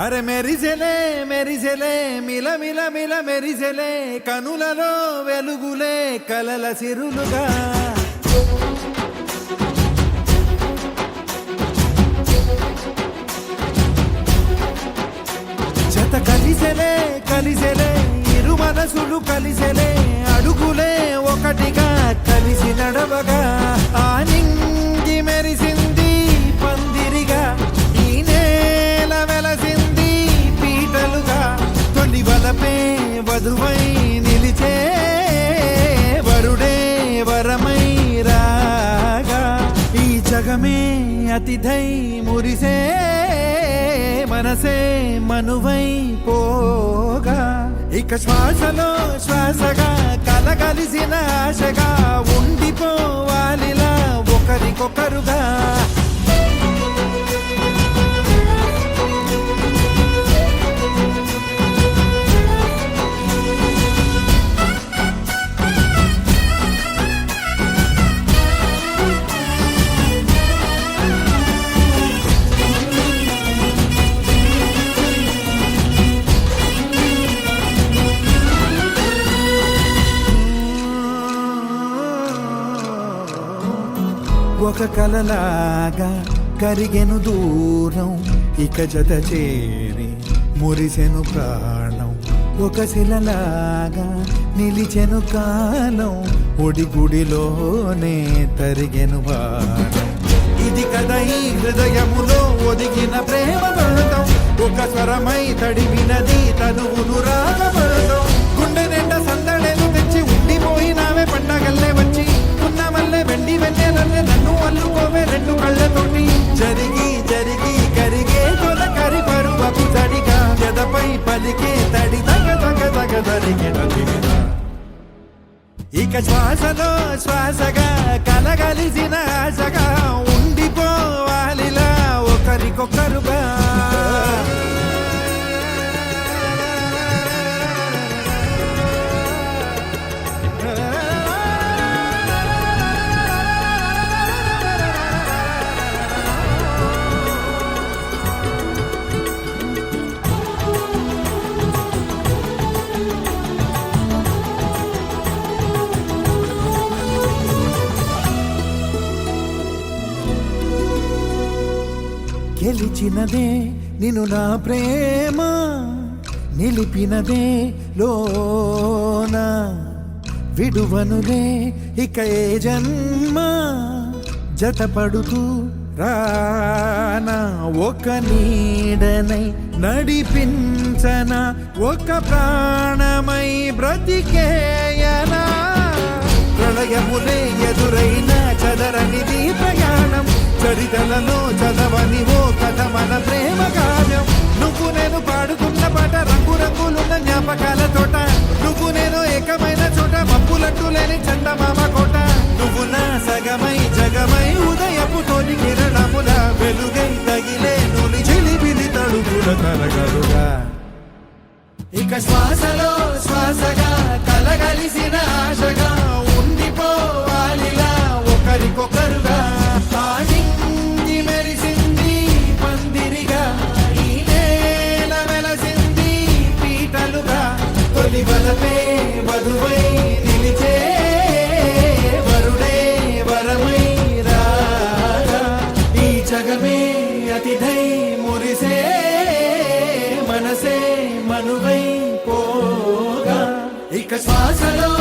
అరే మెరిసెలే మెరిసెలే మిల మిల మిల మెరిసెలే కనులలో వెలుగులే కలల సిరులుగా జత కలిసెలే కలిసెలే ఇరు మనసులు కలిసెలే అడుగులే ఒకటిగా కలిసి నడవగా ఆ నింగి మెరిసింది పందిరిగా ఈ నేల వెలసింది పీటలుగా తొలి వలపే వధువై నిలిచే వరుడే వరమై రాగా ఈ జగమే అతిథై మురిసే మనసే మనువై పోగా ఇక శ్వాసలో శ్వాసగా కలగలిసిన ఆశగా ఉండిపోవాలిలా ఒకరికొకరుగా ఒక కలలాగా కరిగెను దూరం ఇక జత చేరి మురిసెను ప్రాణం ఒక శిలలాగా నిలిచెను కాలం ఒడిగుడిలోనే తరిగెను బాణం ఇది కదా ఈ హృదయములో ఒదిగిన ప్రేమ బంధం ఒక స్వరమై తడివినది తనువును రాగబంధం గుండె నిండా సందడేలు తెచ్చి ఉండిపోయినావే పండగల్లే వచ్చి ఉన్న మల్లె వెండి వెన్నెలల్లే నన్ను అల్లుకోవే రెండు కళ్ళతోటి జరిగి జరిగి కరిగే తొలకరి పరువపు తడిగా జదపై పలికే తడి తగ తగ తగ తరిగిన ఇక శ్వాసలో శ్వాసగా కలగలిసిన ఆశగా ఉండిపోవాలిలా ఒకరికొకరుగా గెలిచినదే నిన్ను నా ప్రేమ నిలిపినదే లోన విడువనులే ఇక ఏ జన్మ జతపడుతూ రానా ఒక నీడనై నడిపించన ఒక ప్రాణమై బ్రతికేయనా ప్రళయములే ఎదురైన చదరనిది ప్రయాణం చరితలలో చదవని ఓ కథ మన ప్రేమ కావ్యం నువ్వు నేను పాడుకున్న పాట రంగు రంగులున్న జ్ఞాపకాల తోట నువ్వు నేను ఏకమైన చోట మబ్బులట్టు లేని చందమామ కోట నువ్వు నా సగమై జగమై ఉదయపు తోటి కిరణముల వెలుగై తగిలే నులి చిలిబిలి తడుగుల తరగలుగా ఇక శ్వాసలో శ్వాసగా కలగలిసిన ఆశగా ఉండిపోవాలిలా ఒకరికొకరుగా నింగి మెరిసింది పందిరిగా ఈ నేల వెలసింది పీటలుగా తొలి వలపే వధువై నిలిచే అతిథై మురిసే మనసే మనువై పోగా ఇక శ్వాసలో